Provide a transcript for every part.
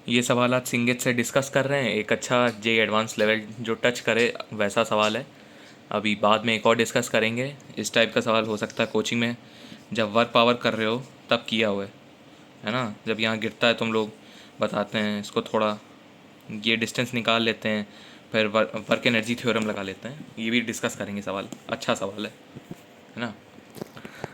ये सवाल आज सिंगेट से डिस्कस कर रहे हैं। एक अच्छा जे एडवांस लेवल जो टच करे वैसा सवाल है। अभी बाद में एक और डिस्कस करेंगे। इस टाइप का सवाल हो सकता है कोचिंग में जब वर्क पावर कर रहे हो तब किया हुआ है ना। जब यहाँ गिरता है तो हम लोग बताते हैं इसको थोड़ा ये डिस्टेंस निकाल लेते हैं, फिर वर्क एनर्जी थ्योरम लगा लेते हैं। ये भी डिस्कस करेंगे, सवाल अच्छा सवाल है ना।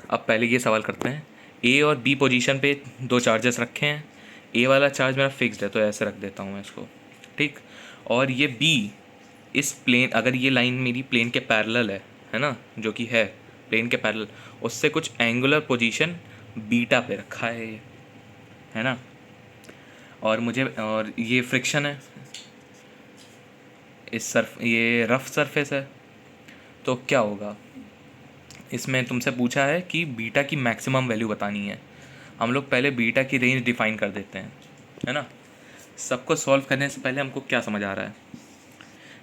अब पहले ये सवाल करते हैं। ए और बी पोजीशन पे दो चार्जेस रखे हैं। ए वाला चार्ज मेरा फिक्स्ड है तो ऐसे रख देता हूँ मैं इसको, ठीक। और ये बी इस प्लेन, अगर ये लाइन मेरी प्लेन के पैरेलल है ना, जो कि है प्लेन के पैरेलल, उससे कुछ एंगुलर पोजीशन बीटा पे रखा है ये, है ना। और ये फ्रिक्शन है, ये रफ सरफेस है। तो क्या होगा, इसमें तुमसे पूछा है कि बीटा की मैक्सिमम वैल्यू बतानी है। हम लोग पहले बीटा की रेंज डिफाइन कर देते हैं, है ना। सबको सॉल्व करने से पहले हमको क्या समझ आ रहा है,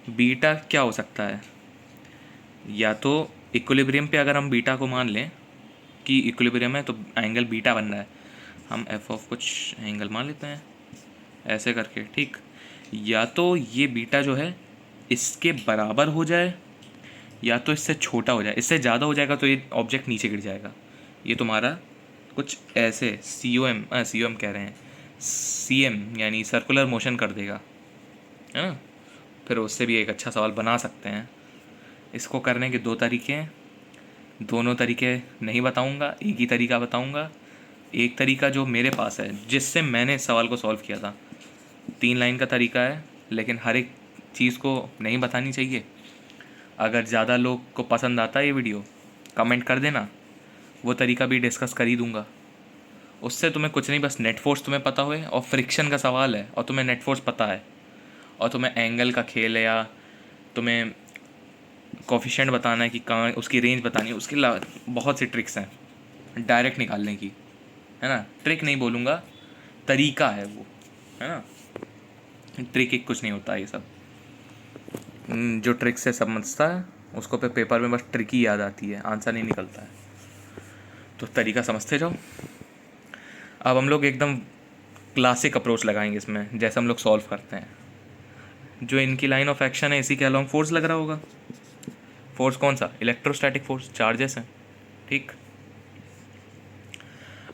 बीटा क्या हो सकता है। या तो इक्विलिब्रियम पे अगर हम बीटा को मान लें कि इक्विलिब्रियम है तो एंगल बीटा बन रहा है, हम एफ ऑफ कुछ एंगल मान लेते हैं ऐसे करके, ठीक। या तो ये बीटा जो है इसके बराबर हो जाए या तो इससे छोटा हो जाए। इससे ज़्यादा हो जाएगा तो ये ऑब्जेक्ट नीचे गिर जाएगा। ये तुम्हारा कुछ ऐसे सी ओ एम कह रहे हैं, सी एम यानी सर्कुलर मोशन कर देगा, है ना। फिर उससे भी एक अच्छा सवाल बना सकते हैं। इसको करने के दो तरीके हैं, दोनों तरीके नहीं बताऊंगा, एक ही तरीका बताऊंगा। एक तरीका जो मेरे पास है जिससे मैंने इस सवाल को सॉल्व किया था, 3 लाइन का तरीका है, लेकिन हर एक चीज़ को नहीं बतानी चाहिए। अगर ज़्यादा लोग को पसंद आता है ये वीडियो, कमेंट कर देना, वो तरीका भी डिस्कस कर ही दूंगा। उससे तुम्हें कुछ नहीं, बस नेट फोर्स तुम्हें पता हुए और फ्रिक्शन का सवाल है और तुम्हें नेट फोर्स पता है और तुम्हें एंगल का खेल है या तुम्हें कोफिशिएंट बताना है कि कहाँ उसकी रेंज बतानी है, उसके अलावा बहुत सी ट्रिक्स हैं डायरेक्ट निकालने की, है ना। ट्रिक नहीं बोलूँगा, तरीका है वो, है ना। ट्रिक एक कुछ नहीं होता ये सब। जो ट्रिक से समझता है उसको पे पेपर में बस ट्रिक ही याद आती है, आंसर नहीं निकलता है। तो तरीका समझते जाओ। अब हम लोग एकदम क्लासिक अप्रोच लगाएंगे इसमें, जैसे हम लोग सॉल्व करते हैं। जो इनकी लाइन ऑफ एक्शन है इसी के अलॉन्ग फोर्स लग रहा होगा। फोर्स कौन सा, इलेक्ट्रोस्टैटिक फोर्स, चार्जेस हैं, ठीक।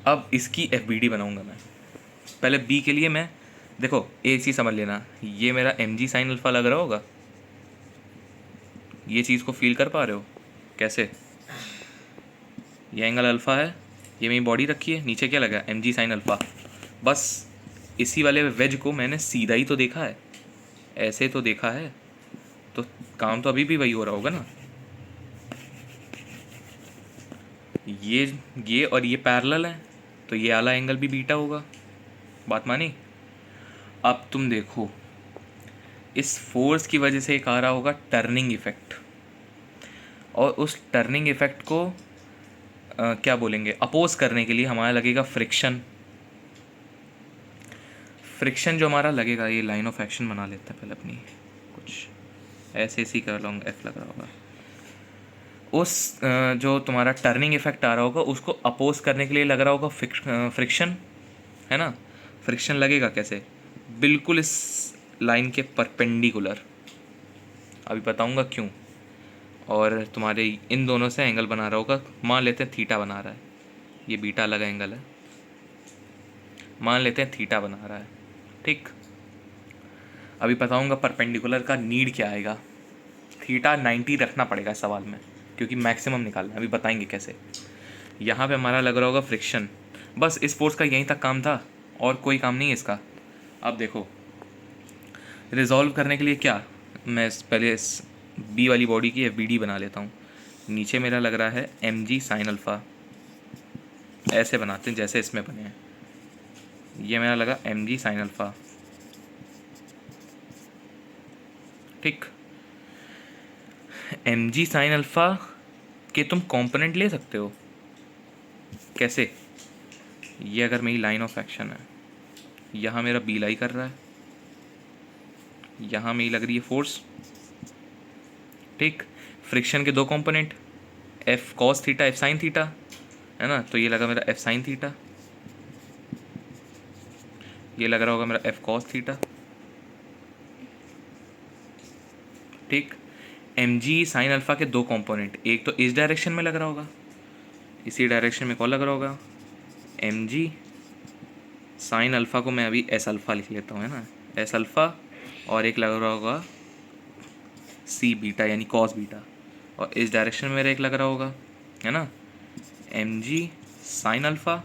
अब इसकी एफ बी डी बनाऊंगा मैं। पहले बी के लिए मैं, देखो ए चीज़ समझ लेना, ये मेरा एम जी साइन अल्फा लग रहा होगा। ये चीज़ को फील कर पा रहे हो कैसे, ये एंगल अल्फ़ा है, ये मेरी बॉडी रखी है, नीचे क्या लगा, एम जी साइन अल्फ़ा। बस इसी वाले वेज को मैंने सीधा ही तो देखा है, ऐसे तो देखा है, तो काम तो अभी भी वही हो रहा होगा ना। ये और ये पैरेलल है तो ये वाला एंगल भी बीटा होगा, बात मानी। अब तुम देखो, इस फोर्स की वजह से एक आ रहा होगा टर्निंग इफेक्ट, और उस टर्निंग इफेक्ट को क्या बोलेंगे, अपोज करने के लिए हमारा लगेगा फ्रिक्शन। फ्रिक्शन जो हमारा लगेगा, ये लाइन ऑफ एक्शन बना लेता है पहले अपनी, कुछ ऐसे सी कर लॉन्ग एफ लग रहा होगा। उस जो तुम्हारा टर्निंग इफेक्ट आ रहा होगा उसको अपोज करने के लिए लग रहा होगा फ्रिक्शन, है ना। फ्रिक्शन लगेगा कैसे, बिल्कुल इस लाइन के परपेंडिकुलर, अभी बताऊंगा क्यों। और तुम्हारे इन दोनों से एंगल बना रहा होगा, मान लेते हैं थीटा बना रहा है, ये बीटा अलग एंगल है, मान लेते हैं थीटा बना रहा है, ठीक। अभी बताऊंगा परपेंडिकुलर का नीड क्या आएगा। थीटा 90 रखना पड़ेगा इस सवाल में क्योंकि मैक्सिमम निकालना है, अभी बताएंगे कैसे। यहाँ पे हमारा लग रहा होगा फ्रिक्शन, बस इस फोर्स का यहीं तक काम था और कोई काम नहीं है इसका। अब देखो रिजॉल्व करने के लिए क्या, मैं पहले इस बी वाली बॉडी की एफ बी डी बना लेता हूँ। नीचे मेरा लग रहा है एम जी साइन अल्फ़ा, ऐसे बनाते हैं जैसे इसमें बने हैं। ये मेरा लगा एम जी साइन अल्फ़ा, ठीक। एम जी साइन अल्फ़ा के तुम कंपोनेंट ले सकते हो कैसे, ये अगर मेरी लाइन ऑफ एक्शन है, यहाँ मेरा बी लाई कर रहा है, यहाँ मेरी लग रही है फोर्स, ठीक। फ्रिक्शन के दो component, F cos theta F sine theta, है ना। तो ये लगा मेरा एफ साइन थीटा, ये लग रहा होगा मेरा एफ कॉस थीटा, ठीक। एम जी साइन अल्फ़ा के दो कंपोनेंट, एक तो इस डायरेक्शन में लग रहा होगा, इसी डायरेक्शन में कौन लग रहा होगा, एम जी साइन अल्फ़ा को मैं अभी एस अल्फ़ा लिख लेता हूँ, है ना, एस अल्फ़ा, और एक लग रहा होगा सी बीटा यानी कॉस बीटा, और इस डायरेक्शन में मेरा एक लग रहा होगा, है ना, M G sine alpha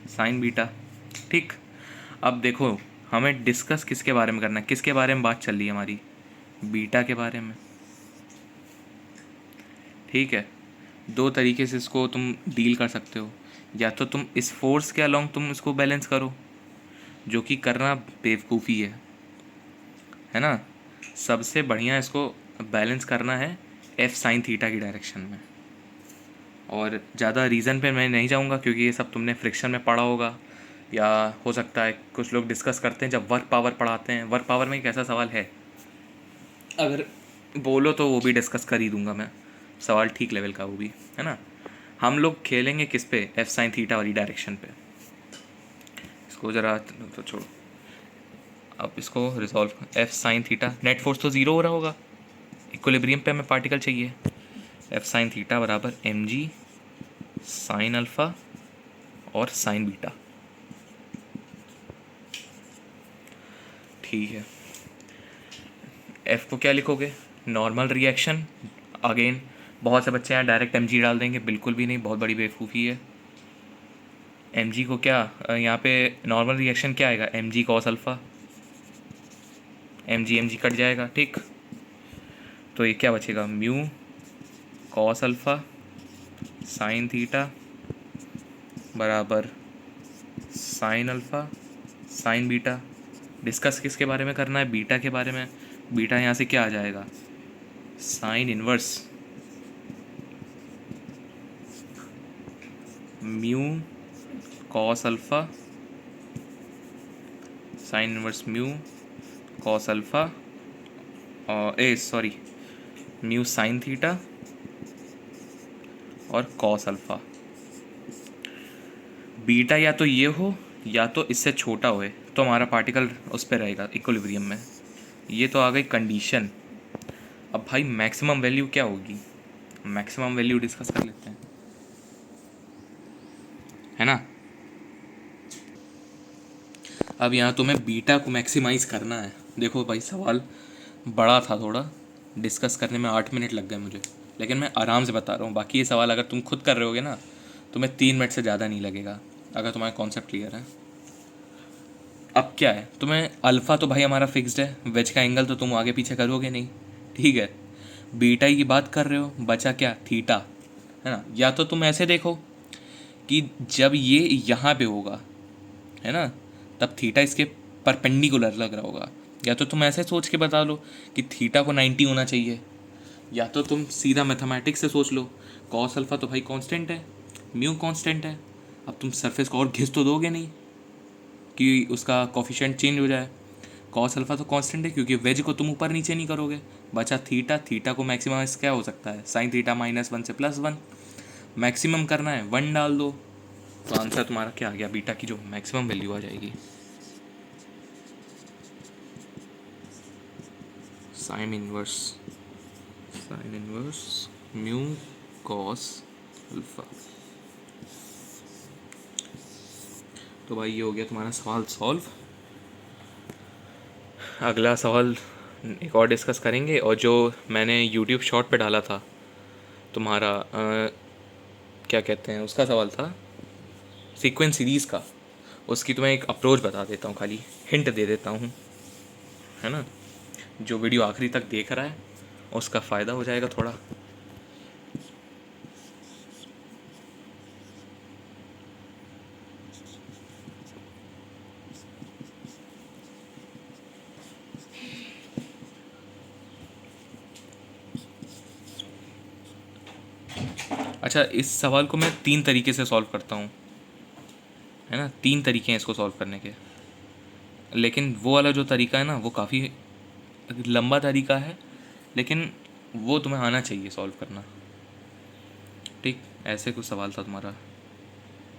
sine beta, ठीक। अब देखो हमें डिस्कस किसके बारे में करना है, किसके बारे में बात चल रही है हमारी, बीटा के बारे में, ठीक है। दो तरीके से इसको तुम डील कर सकते हो, या तो तुम इस फोर्स के अलोंग तुम इसको बैलेंस करो, जो कि करना बेवकूफ़ी है ना। सबसे बढ़िया इसको बैलेंस करना है एफ साइन थीटा की डायरेक्शन में, और ज़्यादा रीज़न पे मैं नहीं जाऊँगा क्योंकि ये सब तुमने फ्रिक्शन में पढ़ा होगा, या हो सकता है कुछ लोग डिस्कस करते हैं जब वर्क पावर पढ़ाते हैं। वर्क पावर में एक ऐसा सवाल है, अगर बोलो तो वो भी डिस्कस कर ही दूंगा मैं, सवाल ठीक लेवल का वो भी, है ना। हम लोग खेलेंगे किस पे, एफ साइन थीटा वाली डायरेक्शन पे। इसको ज़रा तो छोड़ो, अब इसको resolve, F sine theta, net force तो ज़ीरो हो रहा होगा, इक्विलिब्रियम पे हमें पार्टिकल चाहिए, एफ साइन थीटा बराबर एम जी साइन अल्फ़ा और साइन बीटा, ठीक है। एफ को क्या लिखोगे, नॉर्मल रिएक्शन, अगेन बहुत से बच्चे यहाँ डायरेक्ट एम जी डाल देंगे, बिल्कुल भी नहीं, बहुत बड़ी बेवकूफ़ी है। एम जी को क्या यहाँ पे नॉर्मल रिएक्शन क्या आएगा, m g cos alpha, m g cut जाएगा, ठीक। तो ये क्या बचेगा, mu cos alpha sine theta बराबर sine alpha sine beta. Discuss किसके बारे में करना है, बीटा के बारे में। बीटा यहाँ से क्या आ जाएगा, sine inverse mu cos alpha sine inverse mu cos alpha, और सॉरी म्यू साइन थीटा और कॉस अल्फ़ा। बीटा या तो ये हो या तो इससे छोटा होए तो हमारा पार्टिकल उस पर रहेगा इक्विलिब्रियम में। ये तो आ गई कंडीशन। अब भाई मैक्सिमम वैल्यू क्या होगी, मैक्सिमम वैल्यू डिस्कस कर लेते हैं, है ना। अब यहाँ तुम्हें बीटा को मैक्सिमाइज़ करना है। देखो भाई सवाल बड़ा था थोड़ा, डिस्कस करने में 8 मिनट लग गए मुझे, लेकिन मैं आराम से बता रहा हूँ। बाकी ये सवाल अगर तुम खुद कर रहे होगे ना, तुम्हें 3 मिनट से ज़्यादा नहीं लगेगा अगर तुम्हारा कॉन्सेप्ट क्लियर है। अब क्या है, तुम्हें अल्फ़ा तो भाई हमारा फिक्स्ड है, वेज का एंगल तो तुम आगे पीछे करोगे नहीं, ठीक है। बीटा की बात कर रहे हो, बचा क्या, थीटा, है ना। या तो तुम ऐसे देखो कि जब ये यहाँ पे होगा, है ना, तब थीटा इसके परपेंडिकुलर लग रहा होगा। या तो तुम ऐसे सोच के बता लो कि थीटा को 90 होना चाहिए, या तो तुम सीधा मैथमेटिक्स से सोच लो, कॉस अल्फ़ा तो भाई कांस्टेंट है, म्यू कांस्टेंट है। अब तुम सरफेस को और घिस तो दोगे नहीं कि उसका कोफिशिएंट चेंज हो जाए। कॉस अल्फ़ा तो कांस्टेंट है क्योंकि वेज को तुम ऊपर नीचे नहीं करोगे। बचा थीटा, थीटा को मैक्सिमाइज क्या हो सकता है, साइन थीटा -1 से +1, मैक्सिमम करना है 1 डाल दो, तो आंसर तुम्हारा क्या आ गया, बीटा की जो मैक्सिमम वैल्यू आ जाएगी, sine inverse mu cos alpha. तो भाई ये हो गया तुम्हारा सवाल सॉल्व। अगला सवाल एक और डिस्कस करेंगे, और जो मैंने यूट्यूब शॉर्ट पे डाला था तुम्हारा क्या कहते हैं उसका सवाल था, सीक्वेंस सीरीज़ का, उसकी तुम्हें एक अप्रोच बता देता हूँ, खाली हिंट दे देता हूँ, है ना। जो वीडियो आखिरी तक देख रहा है उसका फ़ायदा हो जाएगा थोड़ा। अच्छा, इस सवाल को मैं 3 तरीके से सॉल्व करता हूँ, है ना। 3 तरीके हैं इसको सॉल्व करने के, लेकिन वो वाला जो तरीका है ना वो काफ़ी लंबा तरीका है, लेकिन वो तुम्हें आना चाहिए सॉल्व करना, ठीक। ऐसे कुछ सवाल था तुम्हारा,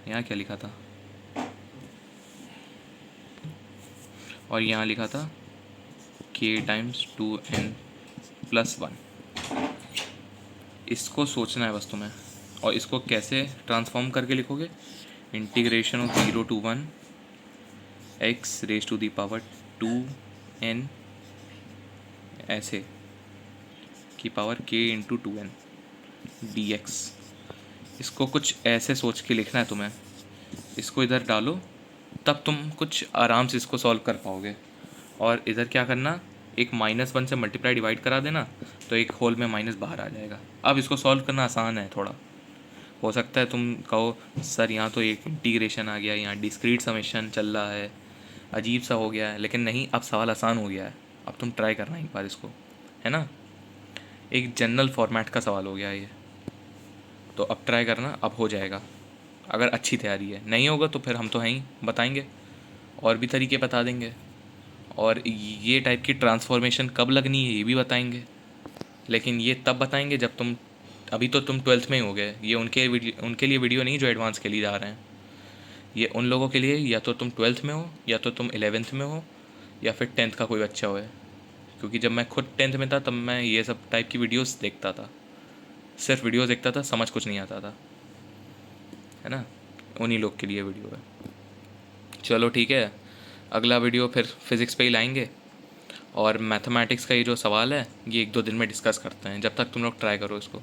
यहाँ क्या लिखा था, और यहाँ लिखा था k टाइम्स 2n+1। इसको सोचना है बस तुम्हें। और इसको कैसे ट्रांसफॉर्म करके लिखोगे, इंटीग्रेशन ऑफ 0 to 1 x⁻²n ऐसे की पावर k×2n dx। इसको कुछ ऐसे सोच के लिखना है तुम्हें। इसको इधर डालो, तब तुम कुछ आराम से इसको सॉल्व कर पाओगे। और इधर क्या करना, एक -1 से मल्टीप्लाई डिवाइड करा देना, तो एक होल में माइनस बाहर आ जाएगा। अब इसको सॉल्व करना आसान है थोड़ा। हो सकता है तुम कहो सर यहाँ तो एक इंटीग्रेशन आ गया, यहाँ डिस्क्रीट समेशन चल रहा है, अजीब सा हो गया है। लेकिन नहीं, अब सवाल आसान हो गया है। अब तुम ट्राई करना एक बार इसको, है ना। एक जनरल फॉर्मेट का सवाल हो गया ये, तो अब ट्राई करना, अब हो जाएगा अगर अच्छी तैयारी है। नहीं होगा तो फिर हम तो हैं ही, बताएंगे और भी तरीके बता देंगे। और ये टाइप की ट्रांसफॉर्मेशन कब लगनी है ये भी बताएंगे। लेकिन ये तब बताएंगे जब तुम, अभी तो तुम 12th में ही हो गए। ये उनके लिए वीडियो नहीं जो एडवांस के लिए जा रहे हैं। ये उन लोगों के लिए, या तो तुम 12th में हो, या तो तुम 11th में हो, या फिर 10th का कोई बच्चा हो। क्योंकि जब मैं खुद 10th में था तब मैं ये सब टाइप की वीडियोस देखता था। सिर्फ वीडियोस देखता था, समझ कुछ नहीं आता था, है ना। उन्हीं लोग के लिए वीडियो है। चलो ठीक है, अगला वीडियो फिर फिज़िक्स पे ही लाएंगे। और मैथमेटिक्स का ये जो सवाल है ये 1-2 दिन में डिस्कस करते हैं। जब तक तुम लोग ट्राई करो इसको।